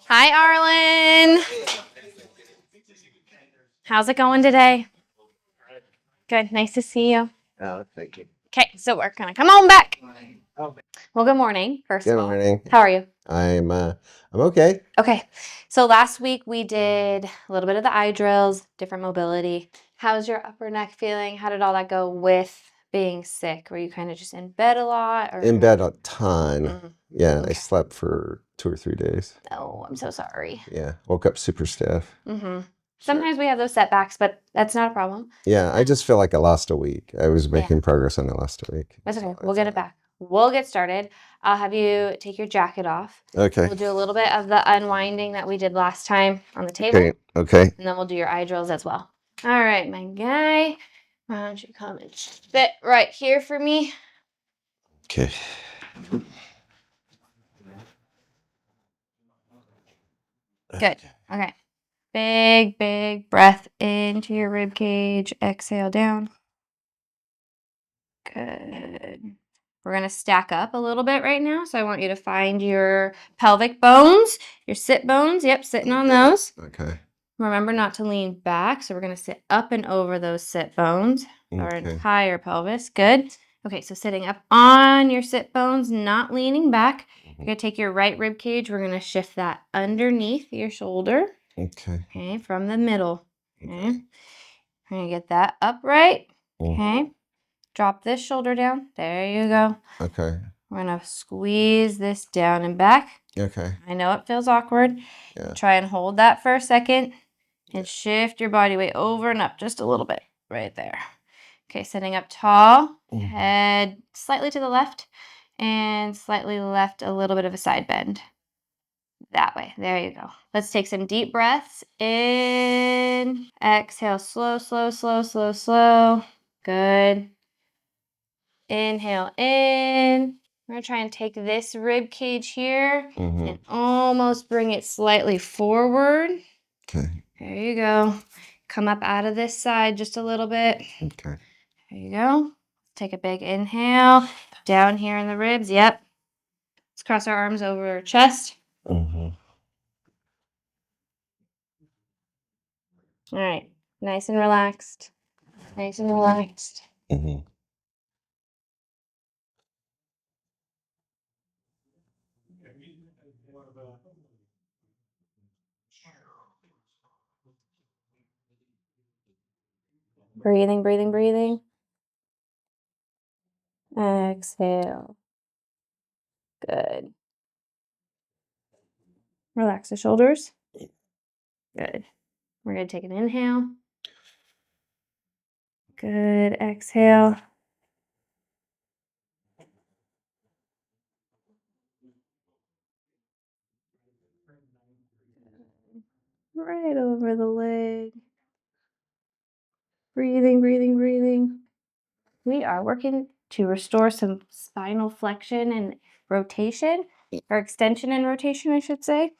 Hi, Arlen. How's it going today? Good. Nice to see you. Oh, thank you. Okay, so we're gonna come on back. Well, good morning, first Good of all. morning. How are you? I'm okay. Okay, so last week we did a little bit of the eye drills, different mobility. How's your upper neck feeling? How did all that go with being sick? Were you kind of just in bed a lot, or In bed a ton. Mm, Yeah, and I okay. slept for 2 or 3 days. Oh, I'm so sorry. Yeah, woke up super stiff. Sometimes we have those setbacks, but that's not a problem. Yeah, I just feel like I lost a week. I was Yeah. making progress and I lost a week. That's So okay. We'll get it back. We'll get started. I'll have you take your jacket off. Okay. We'll do a little bit of the unwinding that we did last time on the table. Okay. Okay. And then we'll do your eye drills as well. All right, my guy. Why don't you come and sit right here for me? Okay. Good. Okay. Big, big breath into your rib cage. Exhale down. Good. We're going to stack up a little bit right now. So I want you to find your pelvic bones, your sit bones. Yep, sitting on those. Okay. Remember not to lean back. So we're going to sit up and over those sit bones, our entire pelvis. Good. Okay, so sitting up on your sit bones, not leaning back. You're going to take your right rib cage. We're going to shift that underneath your shoulder. Okay. Okay, from the middle. Okay. We're going to get that upright. Okay. Drop this shoulder down. There you go. Okay. We're going to squeeze this down and back. Okay. I know it feels awkward. Yeah. Try and hold that for a second and shift your body weight over and up just a little bit right there. Okay, sitting up tall, head slightly to the left and slightly left, a little bit of a side bend. That way. There you go. Let's take some deep breaths. In, exhale, slow, slow, slow, slow, slow. Good. Inhale in. We're going to try and take this rib cage here and almost bring it slightly forward. Okay. There you go. Come up out of this side just a little bit. Okay. There you go. Take a big inhale. Down here in the ribs. Yep. Let's cross our arms over our chest. All right. Nice and relaxed. Nice and relaxed. Breathing, breathing, breathing. Exhale. Good. Relax the shoulders. Good. We're going to take an inhale. Good. Exhale. Right over the leg. Breathing, breathing, breathing. We are working to restore some spinal flexion and rotation, or extension and rotation, I should say.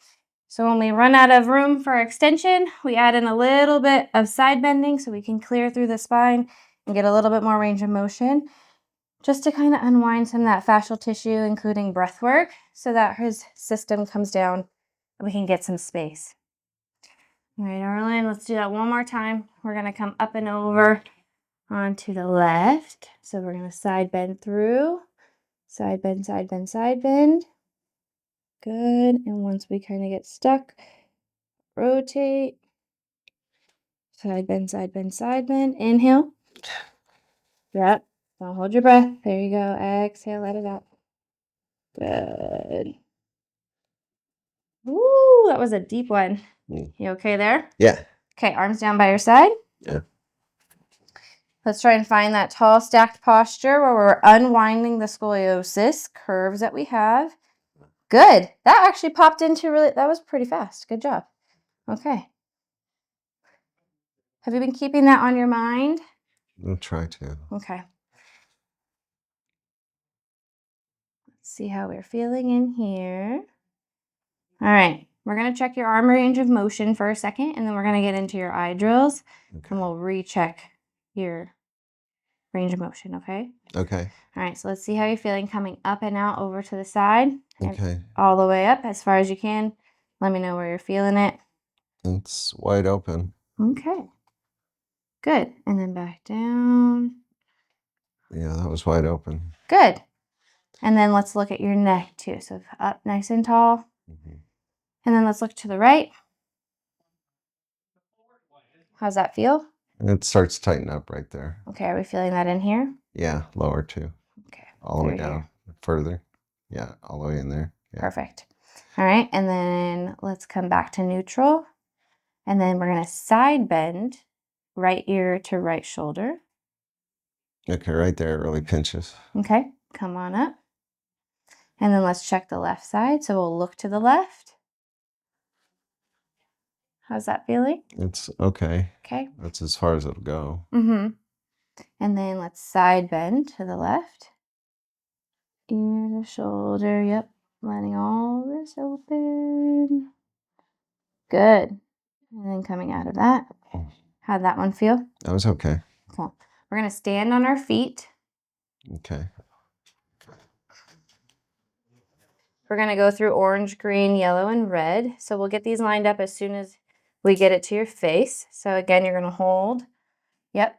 So when we run out of room for extension, we add in a little bit of side bending so we can clear through the spine and get a little bit more range of motion, just to kind of unwind some of that fascial tissue, including breath work, so that his system comes down and we can get some space. All right, Arlen, let's do that one more time. We're going to come up and over onto the left. So we're going to side bend through. Side bend, side bend, side bend. Good. And once we kind of get stuck, rotate. Side bend, side bend, side bend. Inhale. Yep. Don't hold your breath. There you go. Exhale, let it out. Good. Ooh, that was a deep one. You okay there? Yeah. Okay, arms down by your side. Yeah. Let's try and find that tall stacked posture where we're unwinding the scoliosis curves that we have. Good. That actually popped into that was pretty fast. Good job. Okay. Have you been keeping that on your mind? I'll try to. Okay. Let's see how we're feeling in here. All right. We're going to check your arm range of motion for a second, and then we're going to get into your eye drills, and we'll recheck your range of motion, okay? Okay. All right. So let's see how you're feeling coming up and out over to the side. Okay. All the way up as far as you can. Let me know where you're feeling it. It's wide open. Okay. Good. And then back down. Yeah, that was wide open. Good. And then let's look at your neck too. So up nice and tall. Mm-hmm. And then let's look to the right. How's that feel? It starts to tighten up right there. Okay, are we feeling that in here? Yeah, lower too. Okay. All the way through down. here. Further. Yeah, all the way in there. Yeah. Perfect. All right, and then let's come back to neutral. And then we're going to side bend right ear to right shoulder. Okay, right there, it really pinches. Okay, come on up. And then let's check the left side. So we'll look to the left. How's that feeling? It's okay. Okay. That's as far as it'll go. Mm-hmm. And then let's side bend to the left. Ear to shoulder. Yep. Letting all this open. Good. And then coming out of that. How'd that one feel? That was okay. Cool. We're going to stand on our feet. Okay. We're going to go through orange, green, yellow, and red. So we'll get these lined up as soon as we get it to your face. So again, you're going to hold. Yep.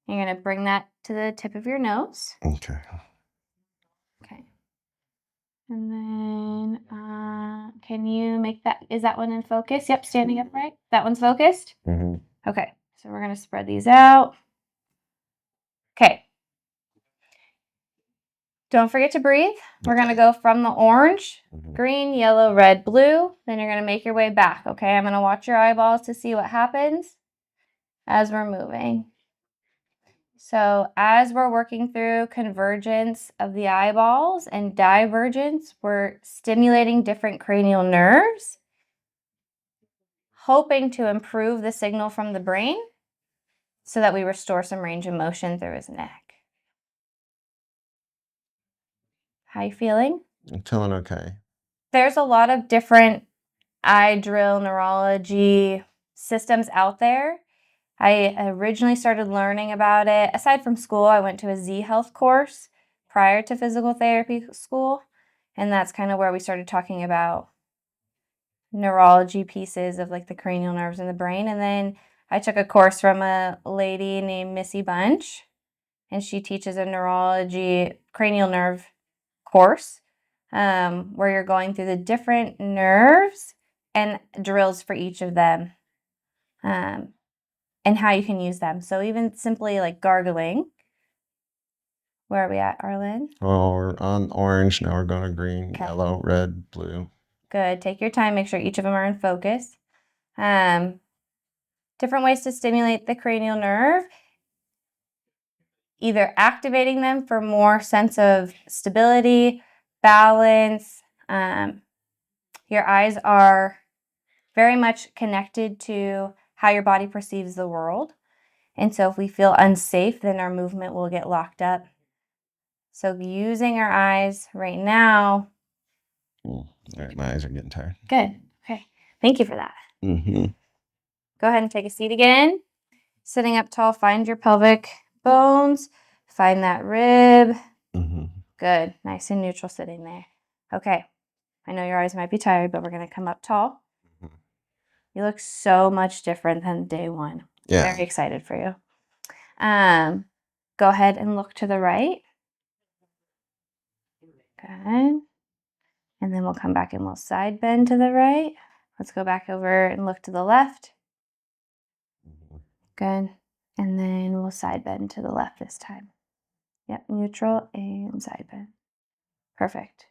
You're going to bring that to the tip of your nose. Okay. Okay. And then, can you make that, is that one in focus? Yep, standing upright. That one's focused? Mm-hmm. Okay, so we're going to spread these out. Okay. Don't forget to breathe. We're going to go from the orange, green, yellow, red, blue. Then you're going to make your way back, okay? I'm going to watch your eyeballs to see what happens as we're moving. So as we're working through convergence of the eyeballs and divergence, we're stimulating different cranial nerves, hoping to improve the signal from the brain so that we restore some range of motion through his neck. How you feeling? I'm feeling okay. There's a lot of different eye drill neurology systems out there. I originally started learning about it. Aside from school, I went to a Z Health course prior to physical therapy school. And that's kind of where we started talking about neurology pieces of like the cranial nerves in the brain. And then I took a course from a lady named Missy Bunch, and she teaches a neurology cranial nerve course where you're going through the different nerves and drills for each of them. And how you can use them. So even simply like gargling. Where are we at, Arlen? Well, we're on orange. Now we're going to green, yellow, red, blue. Good. Take your time. Make sure each of them are in focus. Different ways to stimulate the cranial nerve. Either activating them for more sense of stability, balance. Your eyes are very much connected to how your body perceives the world. And so if we feel unsafe, then our movement will get locked up. So using our eyes right now. All right, my eyes are getting tired. Good. Okay. Thank you for that. Mm-hmm. Go ahead and take a seat again. Sitting up tall, find your pelvic bones. Find that rib. Mm-hmm. Good. Nice and neutral sitting there. Okay. I know your eyes might be tired, but we're going to come up tall. Mm-hmm. You look so much different than day one. Yeah. Very excited for you. Go ahead and look to the right. Good. And then we'll come back and we'll side bend to the right. Let's go back over and look to the left. Good. And then we'll side bend to the left this time. Yep, neutral and side bend. Perfect.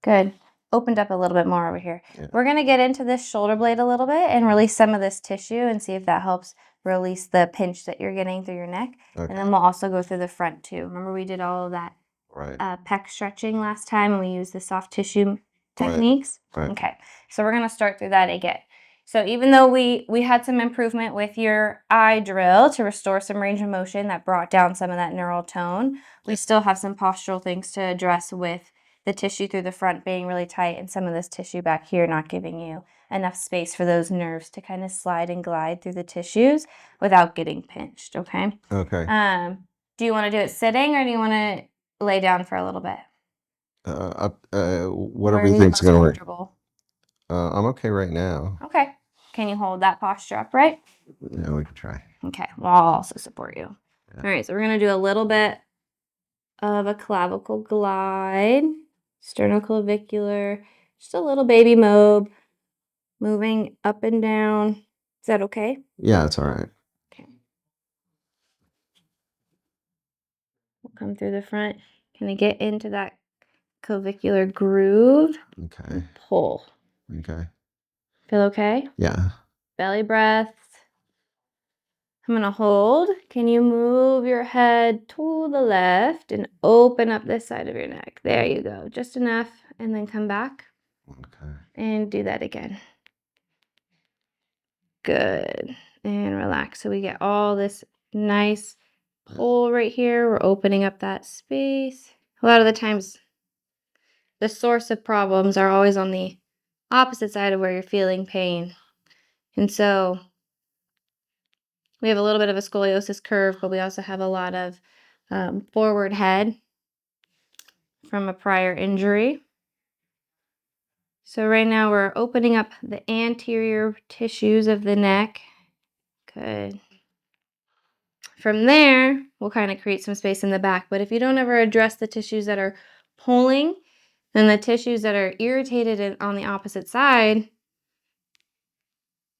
Good. Opened up a little bit more over here. Yeah. We're going to get into this shoulder blade a little bit and release some of this tissue and see if that helps release the pinch that you're getting through your neck. Okay. And then we'll also go through the front too. Remember we did all of that pec stretching last time and we used the soft tissue techniques? Right. Okay. So we're going to start through that again. So even though we had some improvement with your eye drill to restore some range of motion that brought down some of that neural tone, we still have some postural things to address with the tissue through the front being really tight and some of this tissue back here not giving you enough space for those nerves to kind of slide and glide through the tissues without getting pinched, okay? Okay. Do you want to do it sitting or do you want to lay down for a little bit? Whatever you think's going to work. I'm okay right now. Okay. Can you hold that posture upright? Yeah, we can try. Okay. Well, I'll also support you. Yeah. All right. So we're going to do a little bit of a clavicle glide, sternoclavicular, just a little baby mob, moving up and down. Is that okay? Yeah, it's all right. Okay. We'll come through the front. Can I get into that clavicular groove? Okay. Pull. Okay. Feel okay? Yeah. Belly breath. I'm going to hold. Can you move your head to the left and open up this side of your neck? There you go. Just enough. And then come back. Okay. And do that again. Good. And relax. So we get all this nice pull right here. We're opening up that space. A lot of the times, the source of problems are always on the opposite side of where you're feeling pain. And so we have a little bit of a scoliosis curve, but we also have a lot of forward head from a prior injury. So right now we're opening up the anterior tissues of the neck. Good. From there, we'll kind of create some space in the back. But if you don't ever address the tissues that are pulling, then the tissues that are irritated on the opposite side,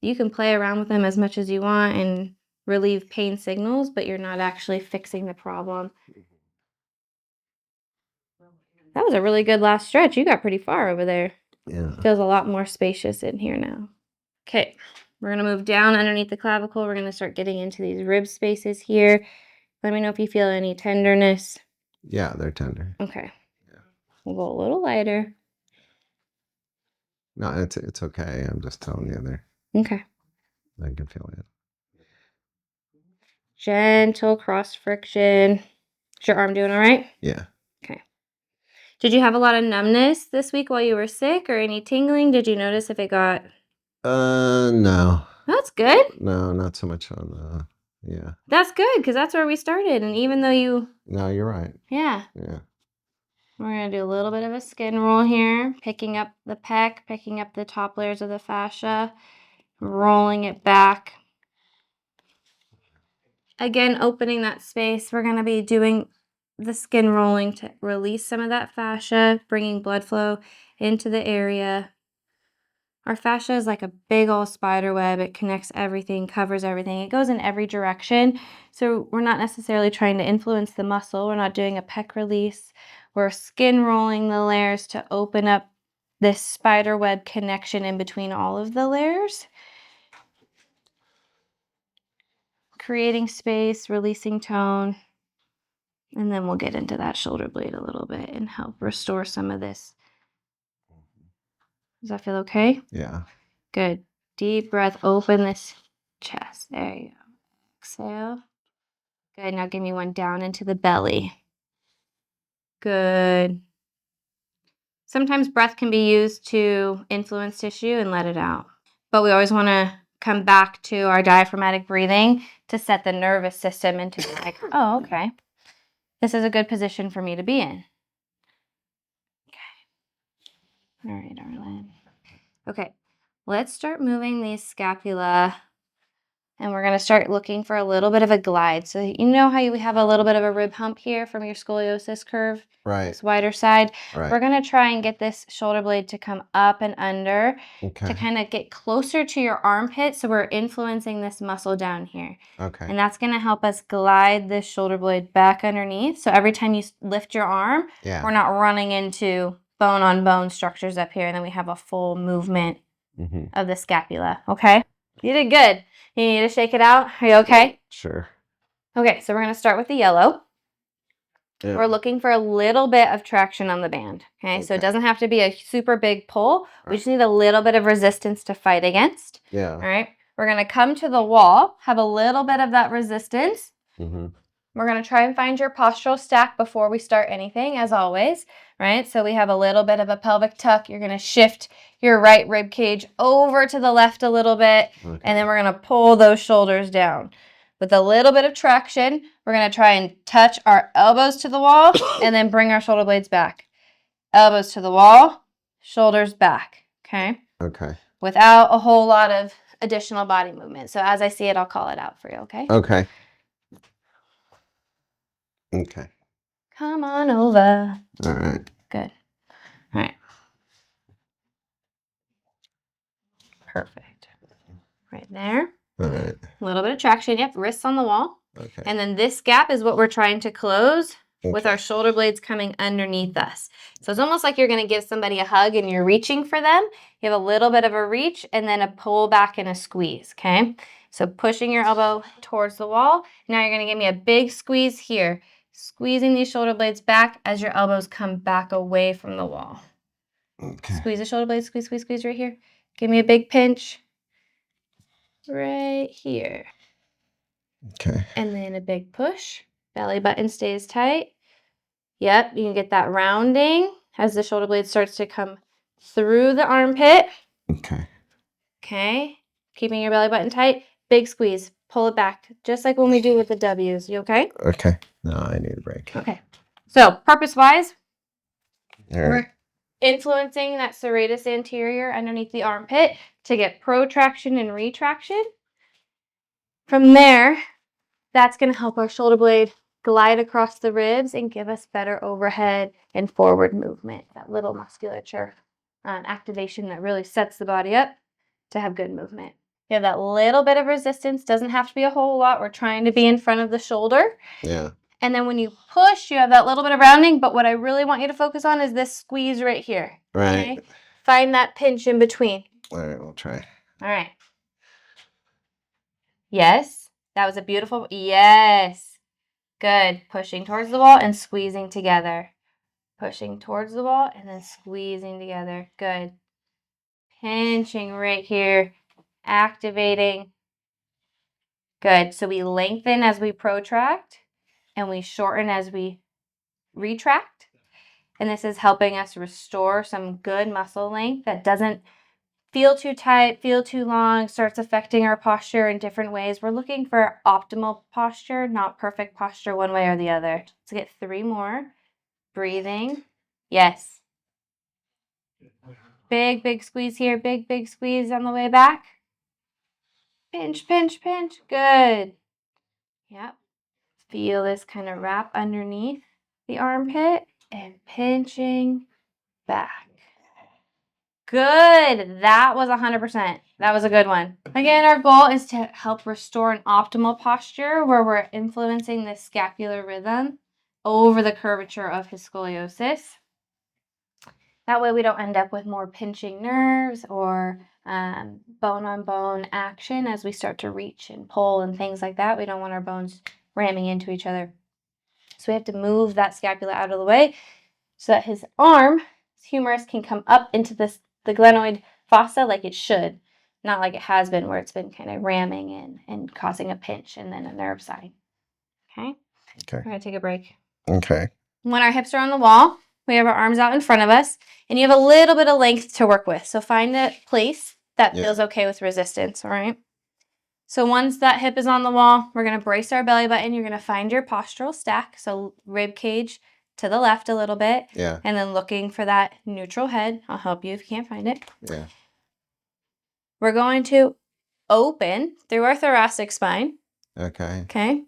you can play around with them as much as you want and relieve pain signals, but you're not actually fixing the problem. That was a really good last stretch. You got pretty far over there. Yeah. Feels a lot more spacious in here now. Okay, we're going to move down underneath the clavicle. We're going to start getting into these rib spaces here. Let me know if you feel any tenderness. Yeah, they're tender. Okay. Yeah. We'll go a little lighter. No, it's okay. I'm just telling you there. Okay. I can feel it. Gentle cross friction. Is your arm doing all right? Yeah. Okay. Did you have a lot of numbness this week while you were sick or any tingling? Did you notice if it got... No. That's good. No, not so much on yeah. That's good because that's where we started. And even though you... No, you're right. Yeah. Yeah. We're going to do a little bit of a skin roll here, picking up the pec, picking up the top layers of the fascia, rolling it back. Again, opening that space. We're going to be doing the skin rolling to release some of that fascia, bringing blood flow into the area. Our fascia is like a big old spider web. It connects everything, covers everything. It goes in every direction. So we're not necessarily trying to influence the muscle. We're not doing a pec release. We're skin rolling the layers to open up this spider web connection in between all of the layers. Creating space, releasing tone. And then we'll get into that shoulder blade a little bit and help restore some of this. Does that feel okay? Yeah. Good. Deep breath, open this chest. There you go. Exhale. Good. Now give me one down into the belly. Good. Sometimes breath can be used to influence tissue and let it out. But we always want to come back to our diaphragmatic breathing to set the nervous system into like, oh, okay. This is a good position for me to be in. Okay. All right, Arlen. Okay. Let's start moving these scapula. And we're going to start looking for a little bit of a glide. So you know how you have a little bit of a rib hump here from your scoliosis curve? Right. This wider side. Right. We're going to try and get this shoulder blade to come up and under Okay. to kind of get closer to your armpit. So we're influencing this muscle down here. Okay. And that's going to help us glide this shoulder blade back underneath. So every time you lift your arm, Yeah. we're not running into bone on bone structures up here. And then we have a full movement of the scapula. Okay? You did good. You need to shake it out. Are you okay? Sure. Okay, so we're going to start with the yellow. Yeah. We're looking for a little bit of traction on the band. Okay, so it doesn't have to be a super big pull. We just need a little bit of resistance to fight against. Yeah. All right, we're going to come to the wall, have a little bit of that resistance. We're going to try and find your postural stack before we start anything, as always, right? So we have a little bit of a pelvic tuck. You're going to shift your right rib cage over to the left a little bit, and then we're going to pull those shoulders down. With a little bit of traction, we're going to try and touch our elbows to the wall and then bring our shoulder blades back. Elbows to the wall, shoulders back, okay? Okay. without a whole lot of additional body movement. So as I see it, I'll call it out for you, okay? Okay. Okay. Come on over. All right. Good. All right. Perfect. Right there. All right. A little bit of traction. Yep. Wrists on the wall. Okay. And then this gap is what we're trying to close with Okay. our shoulder blades coming underneath us. So it's almost like you're going to give somebody a hug and you're reaching for them. You have a little bit of a reach and then a pull back and a squeeze, okay? So pushing your elbow towards the wall. Now you're going to give me a big squeeze here. Squeezing these shoulder blades back as your elbows come back away from the wall. Okay. Squeeze the shoulder blades, squeeze, squeeze, squeeze right here. Give me a big pinch right here. Okay. And then a big push. Belly button stays tight. Yep, you can get that rounding as the shoulder blade starts to come through the armpit. Okay. Okay, keeping your belly button tight. Big squeeze. Pull it back, just like when we do with the W's. You okay? Okay. No, I need a break. Okay. So, purpose-wise, All right. we're influencing that serratus anterior underneath the armpit to get protraction and retraction. From there, that's going to help our shoulder blade glide across the ribs and give us better overhead and forward movement. That little musculature activation that really sets the body up to have good movement. You have that little bit of resistance. Doesn't have to be a whole lot. We're trying to be in front of the shoulder. Yeah. And then when you push, you have that little bit of rounding. But what I really want you to focus on is this squeeze right here. Right. Okay? Find that pinch in between. All right, we'll try. All right. Yes. That was a beautiful. Yes. Good. Pushing towards the wall and squeezing together. Pushing towards the wall and then squeezing together. Good. Pinching right here. Activating. Good. So we lengthen as we protract and we shorten as we retract. And this is helping us restore some good muscle length that doesn't feel too tight, feel too long, starts affecting our posture in different ways. We're looking for optimal posture, not perfect posture one way or the other. Let's get 3 more. Breathing. Yes. Big, big squeeze here. Big, big squeeze on the way back. Pinch, pinch, pinch. Good. Yep. Feel this kind of wrap underneath the armpit and pinching back. Good. That was 100%. That was a good one. Again, our goal is to help restore an optimal posture where we're influencing the scapular rhythm over the curvature of his scoliosis. That way we don't end up with more pinching nerves or bone-on-bone action as we start to reach and pull and things like that. We don't want our bones ramming into each other. So we have to move that scapula out of the way so that his arm, his humerus, can come up into the glenoid fossa like it should, not like it has been where it's been kind of ramming and causing a pinch and then a nerve sign. Okay? Okay. We're going to take a break. Okay. When our hips are on the wall, we have our arms out in front of us, and you have a little bit of length to work with. So find a place that feels okay with resistance, all right? So once that hip is on the wall, we're going to brace our belly button. You're going to find your postural stack, so rib cage to the left a little bit. Yeah. And then looking for that neutral head. I'll help you if you can't find it. Yeah. We're going to open through our thoracic spine. Okay. Okay.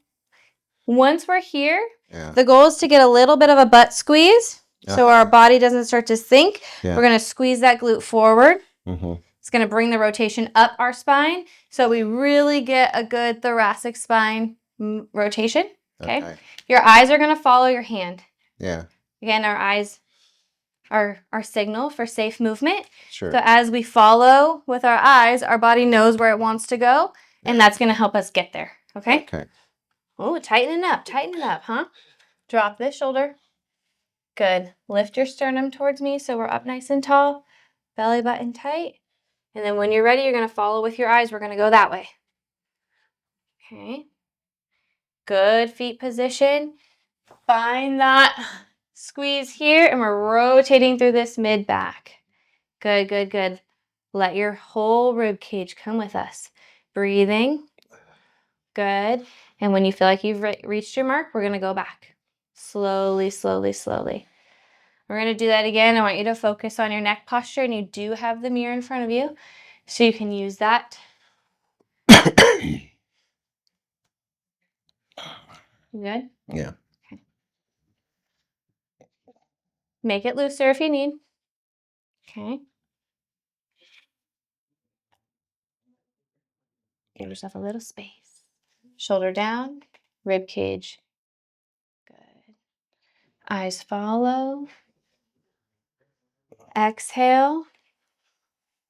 Once we're here, Yeah. the goal is to get a little bit of a butt squeeze so our body doesn't start to sink. Yeah. We're going to squeeze that glute forward. Mm-hmm. It's going to bring the rotation up our spine so we really get a good thoracic spine rotation. Okay. Your eyes are going to follow your hand. Yeah. Again, our eyes are our signal for safe movement. Sure. So as we follow with our eyes, our body knows where it wants to go, and that's going to help us get there. Okay? Okay. Oh, tighten it up, huh? Drop this shoulder. Good. Lift your sternum towards me so we're up nice and tall. Belly button tight. And then when you're ready, you're going to follow with your eyes. We're going to go that way. Okay. Good feet position. Find that squeeze here, and we're rotating through this mid back. Good, good, good. Let your whole rib cage come with us. Breathing. Good. And when you feel like you've reached your mark, we're going to go back. Slowly, slowly, slowly. We're going to do that again. I want you to focus on your neck posture, and you do have the mirror in front of you, so you can use that. You good? Yeah. Okay. Make it looser if you need. Okay. Give yourself a little space. Shoulder down, rib cage. Good. Eyes follow. Exhale.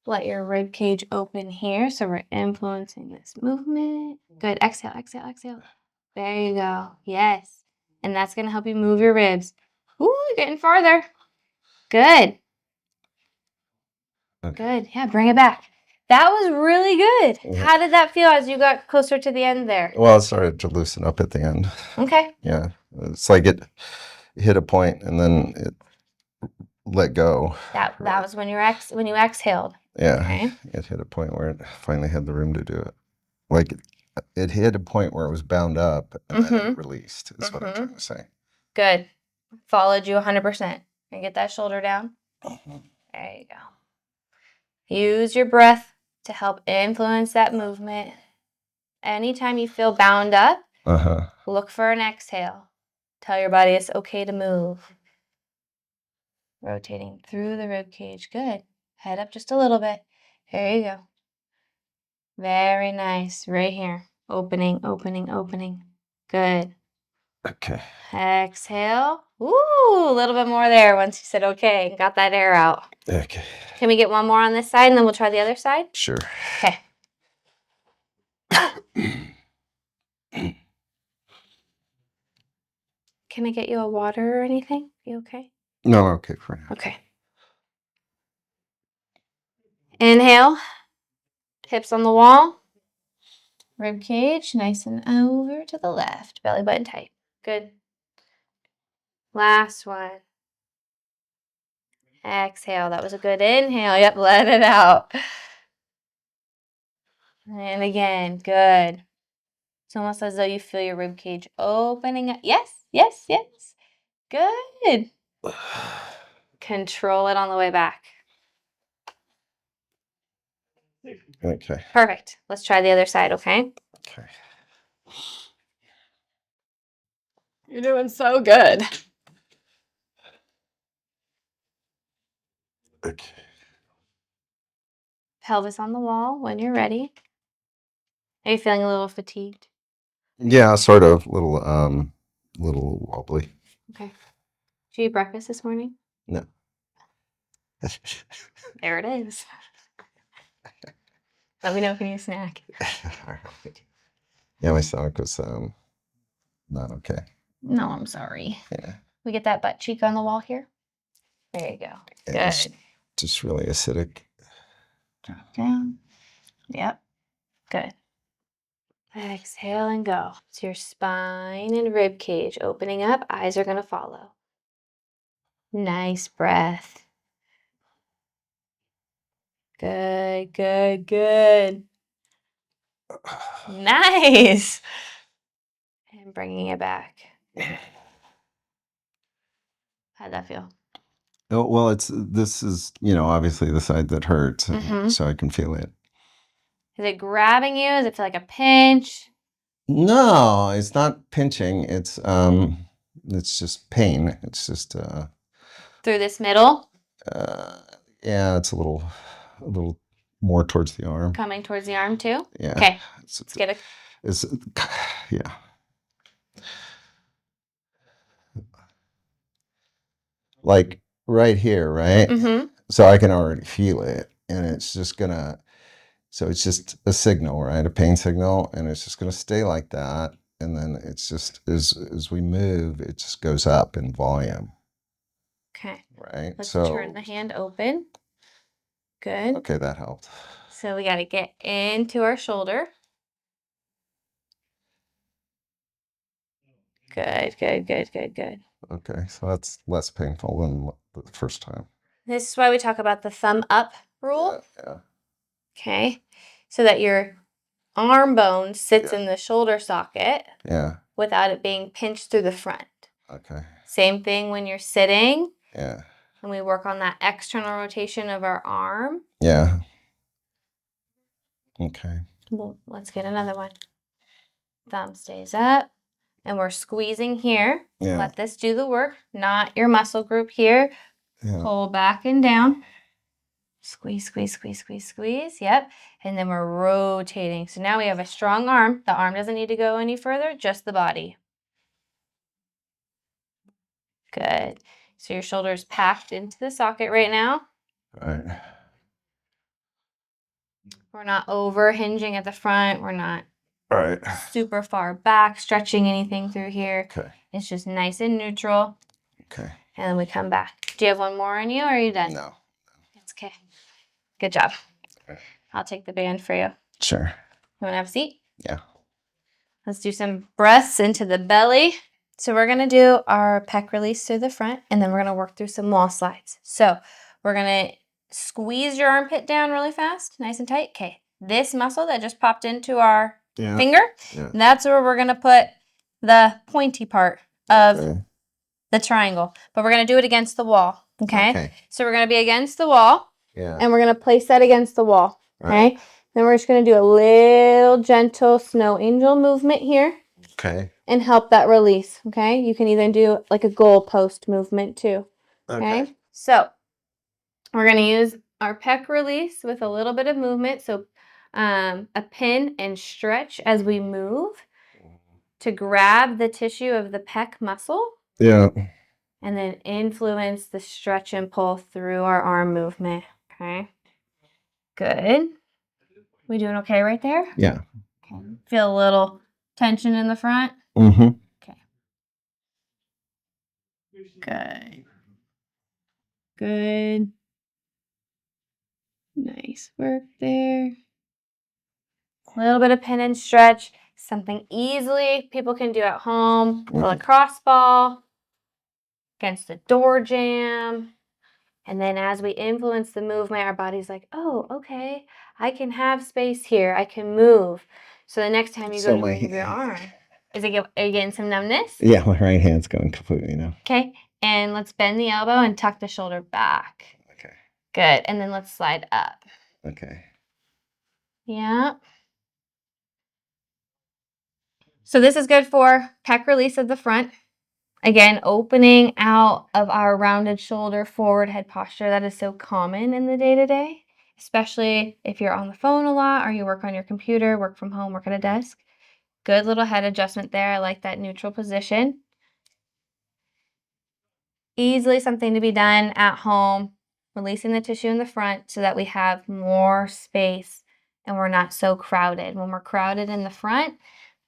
Let your rib cage open here, so we're influencing this movement. Good. Exhale, exhale, exhale. There you go. Yes. And that's going to help you move your ribs. Ooh, you're getting farther. Good. Okay. Good. Yeah, bring it back. That was really good. Yeah. How did that feel as you got closer to the end there? Well, it started to loosen up at the end. Okay. Yeah. It's like it hit a point and then it let go. That was when you exhaled. Yeah. Okay. It hit a point where it finally had the room to do it. Like it hit a point where it was bound up and then it released, is what I'm trying to say. Good. Followed you 100%. And get that shoulder down. There you go. Use your breath to help influence that movement. Anytime you feel bound up, look for an exhale. Tell your body it's okay to move. Rotating through the rib cage. Good. Head up just a little bit. There you go. Very nice. Right here. Opening, opening, opening. Good. Okay. Exhale. Ooh, a little bit more there once you said okay. Got that air out. Okay. Can we get one more on this side and then we'll try the other side? Sure. Okay. Can I get you a water or anything? You okay? No, okay for now. Okay. Inhale. Hips on the wall. Rib cage nice and over to the left. Belly button tight. Good. Last one. Exhale. That was a good inhale. Yep, let it out. And again, good. It's almost as though you feel your rib cage opening up. Yes, yes, yes. Good. Control it on the way back. Okay. Perfect. Let's try the other side, okay? Okay. You're doing so good. Okay. Pelvis on the wall when you're ready. Are you feeling a little fatigued? Yeah, sort of. Little wobbly. Okay. Did you eat breakfast this morning? No. There it is. Let me know if you need a snack. Yeah, my stomach was not okay. No, I'm sorry. Yeah. We get that butt cheek on the wall here. There you go. It was just really acidic. Drop down. Yep. Good. Exhale and go. So your spine and rib cage opening up. Eyes are going to follow. Nice breath. Good, good, good. Nice. And bringing it back. How'd that feel? Oh, well, this is, obviously the side that hurts, so I can feel it. Is it grabbing you? Does it feel like a pinch? No, it's not pinching. It's just pain. It's just Through this middle? Yeah, it's a little more towards the arm. Coming towards the arm too? Yeah. Okay. Let's get it. Yeah. Like right here, right? So I can already feel it, and it's just so it's just a signal, right? A pain signal, and it's just gonna stay like that, and then it's just as we move, it just goes up in volume. Okay. Right. Let's turn the hand open. Good. Okay, that helped. So we got to get into our shoulder. Good, good, good, good, good. Okay, so that's less painful than the first time. This is why we talk about the thumb up rule. Yeah. Okay. So that your arm bone sits in the shoulder socket. Yeah. Without it being pinched through the front. Okay. Same thing when you're sitting. Yeah. And we work on that external rotation of our arm. Yeah. Okay. Well, let's get another one. Thumb stays up. And we're squeezing here. Yeah. Let this do the work, not your muscle group here. Yeah. Pull back and down. Squeeze, squeeze, squeeze, squeeze, squeeze. Yep. And then we're rotating. So now we have a strong arm. The arm doesn't need to go any further, just the body. Good. So your shoulder's packed into the socket right now. Right. We're not over hinging at the front. We're not Right. super far back, stretching anything through here. Okay. It's just nice and neutral. Okay. And then we come back. Do you have one more on you or are you done? No. It's okay. Good job. Okay. I'll take the band for you. Sure. You want to have a seat? Yeah. Let's do some breaths into the belly. So we're going to do our pec release through the front, and then we're going to work through some wall slides. So we're going to squeeze your armpit down really fast, nice and tight. Okay. This muscle that just popped into our finger, that's where we're going to put the pointy part of the triangle. But we're going to do it against the wall. Okay? So we're going to be against the wall. Yeah. And we're going to place that against the wall. Okay? Then we're just going to do a little gentle snow angel movement here. Okay. And help that release. Okay? You can even do like a goal post movement too. Okay? So we're going to use our pec release with a little bit of movement. So a pin and stretch as we move to grab the tissue of the pec muscle. Yeah. And then influence the stretch and pull through our arm movement. Okay. Good. We doing okay right there? Yeah. Okay. Feel a little tension in the front? Mm-hmm. Okay. Good. Good. Nice work there. A little bit of pin and stretch. Something easily people can do at home. A lacrosse ball. Against the door jamb. And then as we influence the movement, our body's like, oh, okay, I can have space here. I can move. So the next time you go to move your arm, are you getting some numbness? Yeah, my right hand's going completely now. Okay. And let's bend the elbow and tuck the shoulder back. Okay. Good. And then let's slide up. Okay. Yeah. So this is good for pec release of the front. Again, opening out of our rounded shoulder, forward head posture. That is so common in the day-to-day, especially if you're on the phone a lot or you work on your computer, work from home, work at a desk. Good little head adjustment there. I like that neutral position. Easily something to be done at home, releasing the tissue in the front so that we have more space and we're not so crowded. When we're crowded in the front,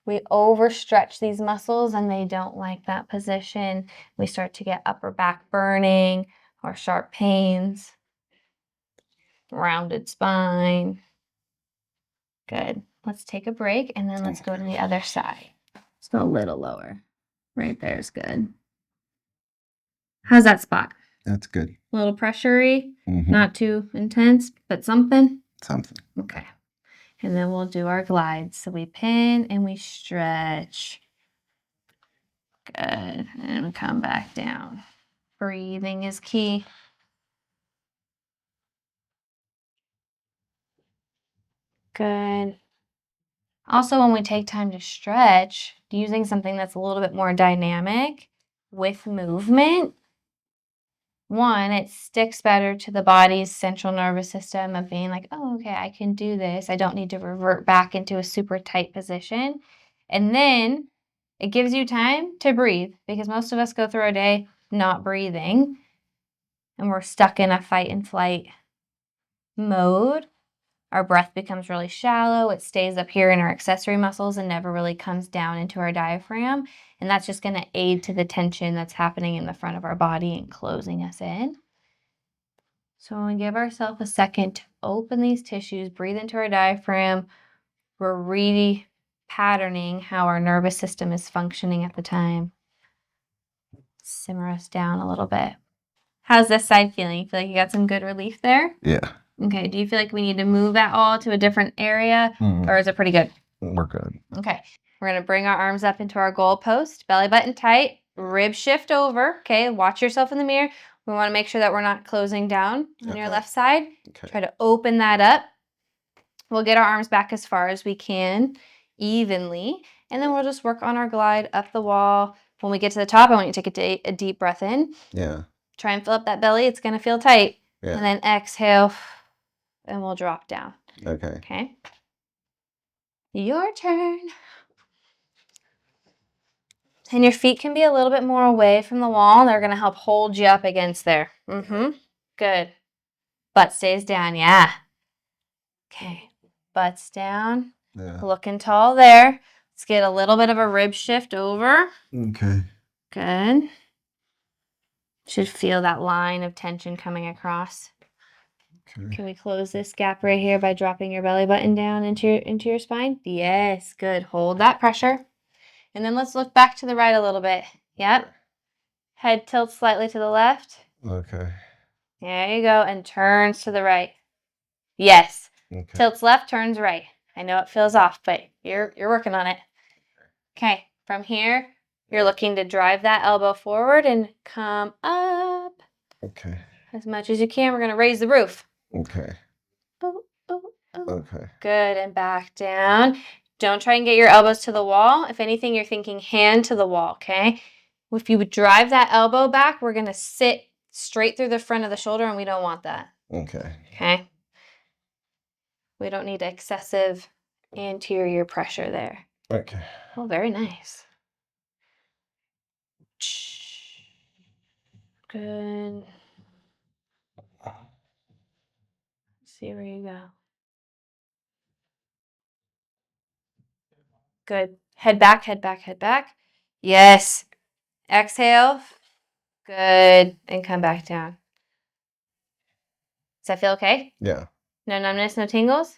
we overstretch these muscles and they don't like that position. We start to get upper back burning or sharp pains, rounded spine. Good. Let's take a break and then let's go to the other side. Let's go a little lower. Right there is good. How's that spot? That's good. A little pressury, not too intense, but something? Something. Okay. And then we'll do our glides. So we pin and we stretch. Good. And we come back down. Breathing is key. Good. Also, when we take time to stretch, using something that's a little bit more dynamic with movement, one, it sticks better to the body's central nervous system of being like, oh, okay, I can do this. I don't need to revert back into a super tight position. And then it gives you time to breathe because most of us go through our day not breathing and we're stuck in a fight and flight mode. Our breath becomes really shallow. It stays up here in our accessory muscles and never really comes down into our diaphragm. And that's just going to aid to the tension that's happening in the front of our body and closing us in. So when we give ourselves a second to open these tissues, breathe into our diaphragm, we're re-patterning how our nervous system is functioning at the time. Simmer us down a little bit. How's this side feeling? You feel like you got some good relief there? Yeah. Okay, do you feel like we need to move at all to a different area, or is it pretty good? We're good. Okay, we're going to bring our arms up into our goal post, belly button tight, rib shift over, okay? Watch yourself in the mirror. We want to make sure that we're not closing down on your Okay. left side. Okay. Try to open that up. We'll get our arms back as far as we can evenly, and then we'll just work on our glide up the wall. When we get to the top, I want you to take a deep breath in. Yeah. Try and fill up that belly. It's going to feel tight. Yeah. And then exhale, and we'll drop down. Okay. Okay? Your turn. And your feet can be a little bit more away from the wall. They're going to help hold you up against there. Good. Butt stays down. Yeah. Okay. Butts down. Yeah. Looking tall there. Let's get a little bit of a rib shift over. Okay. Good. Should feel that line of tension coming across. Okay. Can we close this gap right here by dropping your belly button down into your spine? Yes. Good. Hold that pressure. And then let's look back to the right a little bit. Yep. Head tilts slightly to the left. Okay. There you go. And turns to the right. Yes. Okay. Tilts left, turns right. I know it feels off, but you're working on it. Okay. From here, you're looking to drive that elbow forward and come up. Okay. As much as you can. We're going to raise the roof. Okay. Oh, oh, oh. Okay. Good. And back down. Don't try and get your elbows to the wall. If anything, you're thinking hand to the wall, okay? If you would drive that elbow back, we're going to sit straight through the front of the shoulder, and we don't want that. Okay. Okay? We don't need excessive anterior pressure there. Okay. Oh, very nice. Good. See where you go. Good. Head back, head back, head back. Yes. Exhale. Good. And come back down. Does that feel okay? Yeah. No numbness, no tingles?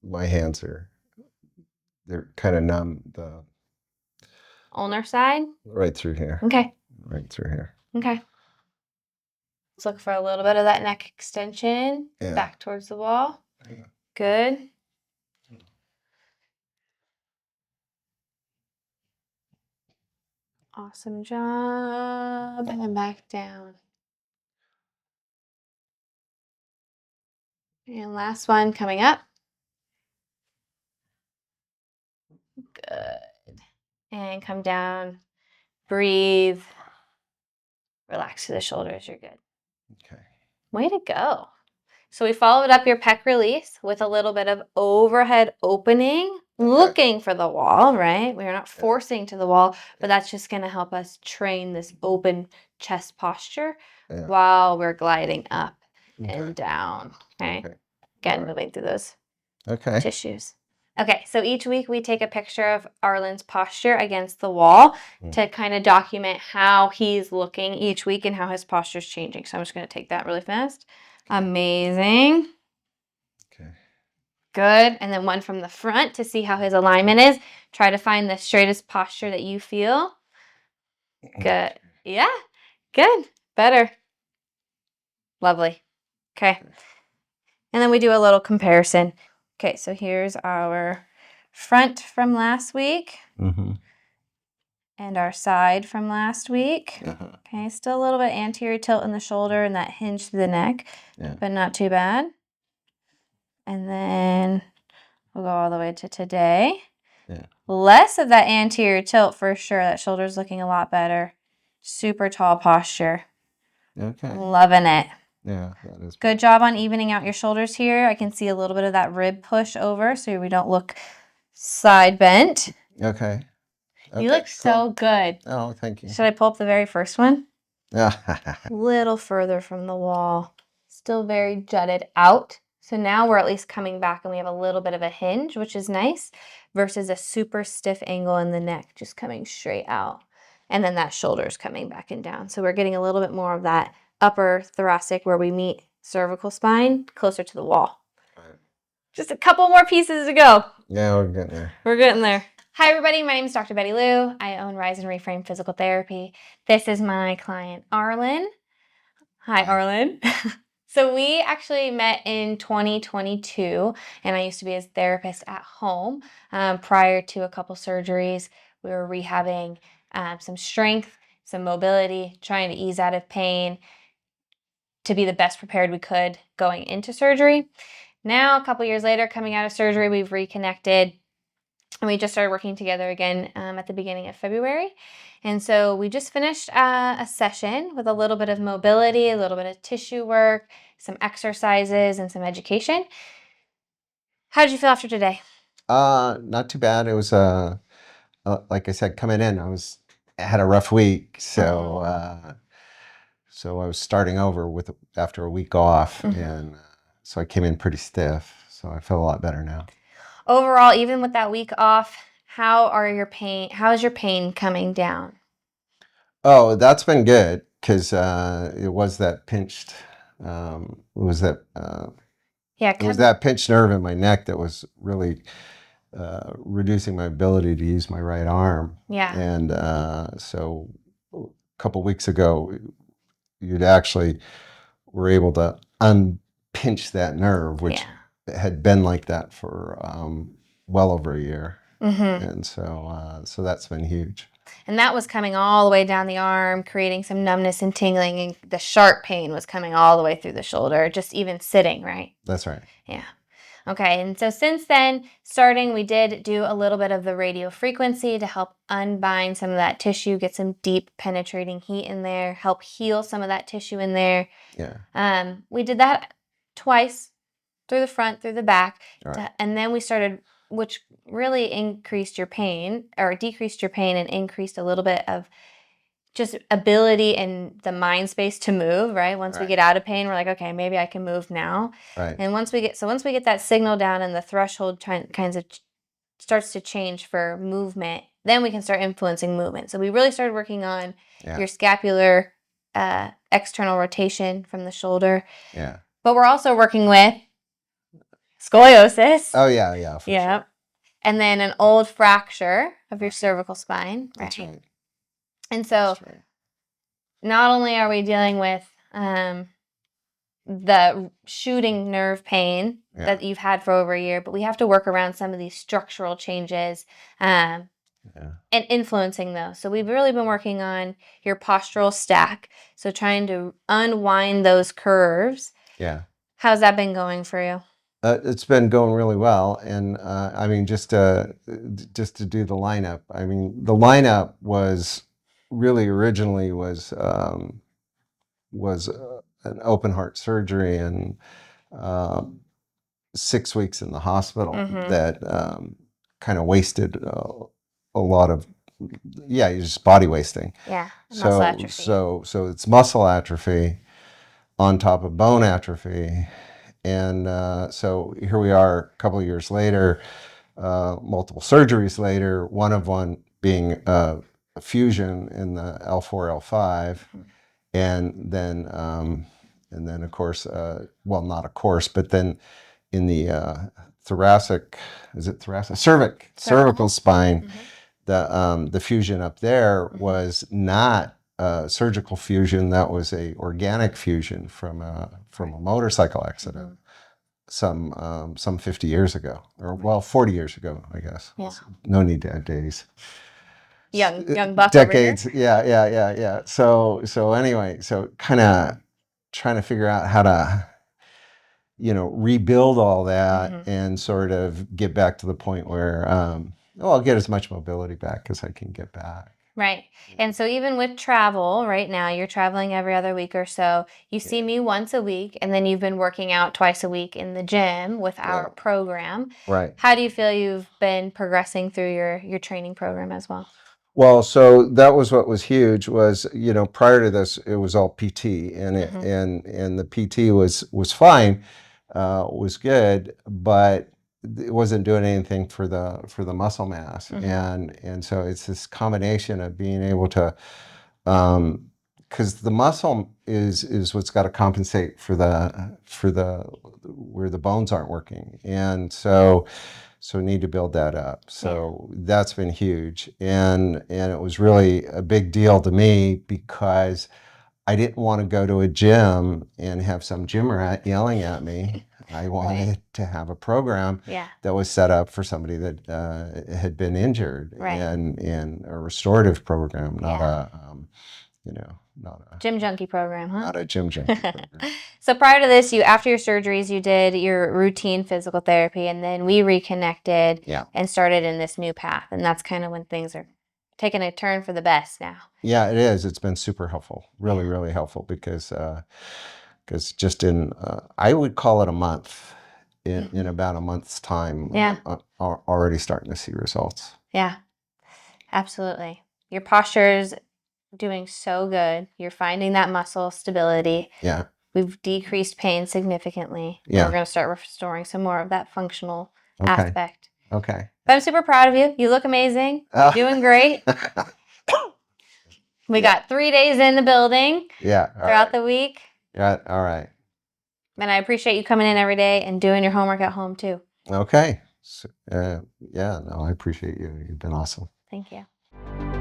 My hands they're kind of numb. The Ulnar side? right through here. Okay. Right through here. Okay. Let's look for a little bit of that neck extension. Yeah. Back towards the wall. Yeah. Good. Awesome job. And then back down. And last one coming up. Good. And come down. Breathe. Relax to the shoulders. You're good. Okay. Way to go. So we followed up your pec release with a little bit of overhead opening, looking for the wall, right? We're not forcing to the wall, but that's just going to help us train this open chest posture while we're gliding up and down. Okay. Again, moving through those tissues. Okay, so each week we take a picture of Arlen's posture against the wall to kind of document how he's looking each week and how his posture is changing. So I'm just going to take that really fast. Amazing. Okay. Good. And then one from the front to see how his alignment is. Try to find the straightest posture that you feel. Good. Yeah. Good. Better. Lovely. Okay. And then we do a little comparison. Okay, so here's our front from last week. And our side from last week. Okay, still a little bit anterior tilt in the shoulder and that hinge to the neck, but not too bad. And then we'll go all the way to today. Less of that anterior tilt for sure. That shoulder's looking a lot better. Super tall posture. Okay. Loving it. Yeah, that is good job on evening out your shoulders here. I can see a little bit of that rib push over so we don't look side bent. Okay. You look so good. Oh, thank you. Should I pull up the very first one? Yeah. A little further from the wall. Still very jutted out. So now we're at least coming back and we have a little bit of a hinge, which is nice, versus a super stiff angle in the neck, just coming straight out. And then that shoulder's coming back and down. So we're getting a little bit more of that upper thoracic where we meet cervical spine closer to the wall. Just a couple more pieces to go. Yeah, we're getting there. We're getting there. Hi, everybody. My name is Dr. Betty Lou. I own Rise and Reframe Physical Therapy. This is my client, Arlen. Hi, Arlen. So we actually met in 2022, and I used to be his therapist at home. Prior to a couple surgeries, we were rehabbing some strength, some mobility, trying to ease out of pain to be the best prepared we could going into surgery. Now, a couple years later, coming out of surgery, we've reconnected and we just started working together again at the beginning of February. And so we just finished a session with a little bit of mobility, a little bit of tissue work, some exercises, and some education. How did you feel after today? Not too bad. It was like I said, coming in, I had a rough week, so so I was starting over after a week off, and so I came in pretty stiff. So I feel a lot better now. Overall, even with that week off, how is your pain coming down? Oh, that's been good because it was that pinched. It was that pinched nerve in my neck that was really reducing my ability to use my right arm. Yeah. And so a couple weeks ago, you'd actually were able to unpinch that nerve, which had been like that for well over a year. And so that's been huge. And that was coming all the way down the arm, creating some numbness and tingling, and the sharp pain was coming all the way through the shoulder, just even sitting, right? That's right. Yeah. Okay, and so since then, we did do a little bit of the radio frequency to help unbind some of that tissue, get some deep penetrating heat in there, help heal some of that tissue in there. Yeah. We did that twice, through the front, through the back, Right. and then we started, which really increased your pain, or decreased your pain and increased a little bit of just ability and the mind space to move, right? Once we get out of pain, we're like, okay, maybe I can move now. Right. And once we get that signal down and the threshold kinds of starts to change for movement, then we can start influencing movement. So we really started working on your scapular external rotation from the shoulder. Yeah. But we're also working with scoliosis. Oh yeah, for sure. And then an old fracture of your cervical spine. That's right. And so not only are we dealing with the shooting nerve pain that you've had for over a year, but we have to work around some of these structural changes and influencing those. So we've really been working on your postural stack. So trying to unwind those curves. Yeah. How's that been going for you? It's been going really well, and I mean, just to do the lineup. I mean, the lineup was really originally was an open heart surgery and 6 weeks in the hospital that kind of wasted a lot of you're just body wasting. Yeah, muscle atrophy. So it's muscle atrophy on top of bone atrophy. And so here we are a couple of years later, multiple surgeries later, one being a fusion in the L4, L5. And then of course, well, not of course, but then in the cervical spine, the fusion up there was not surgical fusion. That was a organic fusion from a motorcycle accident some 50 years ago, or well, 40 years ago, I guess. Yeah. No need to add days. Young buck. Decades. Yeah. So anyway, so kind of trying to figure out how to rebuild all that and sort of get back to the point where I'll get as much mobility back as I can get back. Right. And so even with travel right now, you're traveling every other week or so. You see me once a week, and then you've been working out twice a week in the gym with our program. Right. How do you feel you've been progressing through your training program as well? Well, so that was what was huge was, prior to this, it was all PT and and the PT was fine, was good, but it wasn't doing anything for the muscle mass. And so it's this combination of being able to, because the muscle is what's got to compensate for the where the bones aren't working. And so we need to build that up. So that's been huge. And it was really a big deal to me because I didn't want to go to a gym and have some gym rat yelling at me I wanted to have a program Yeah. that was set up for somebody that had been injured, Right. and in a restorative program, not a not a Gym junkie program, huh? not a gym junkie program. So prior to this, after your surgeries, you did your routine physical therapy, and then we reconnected and started in this new path. And that's kind of when things are taking a turn for the best now. Yeah, it is. It's been super helpful, really, really helpful, because just in I would call it a month. In about a month's time, I'm already starting to see results. Yeah, absolutely. Your posture's doing so good. You're finding that muscle stability. Yeah. We've decreased pain significantly. Yeah. We're going to start restoring some more of that functional aspect. Okay. But I'm super proud of you. You look amazing. You're doing great. We got 3 days in the building. Yeah. Throughout the week. Yeah. All right. And I appreciate you coming in every day and doing your homework at home too. Okay. So, yeah. No, I appreciate you. You've been awesome. Thank you.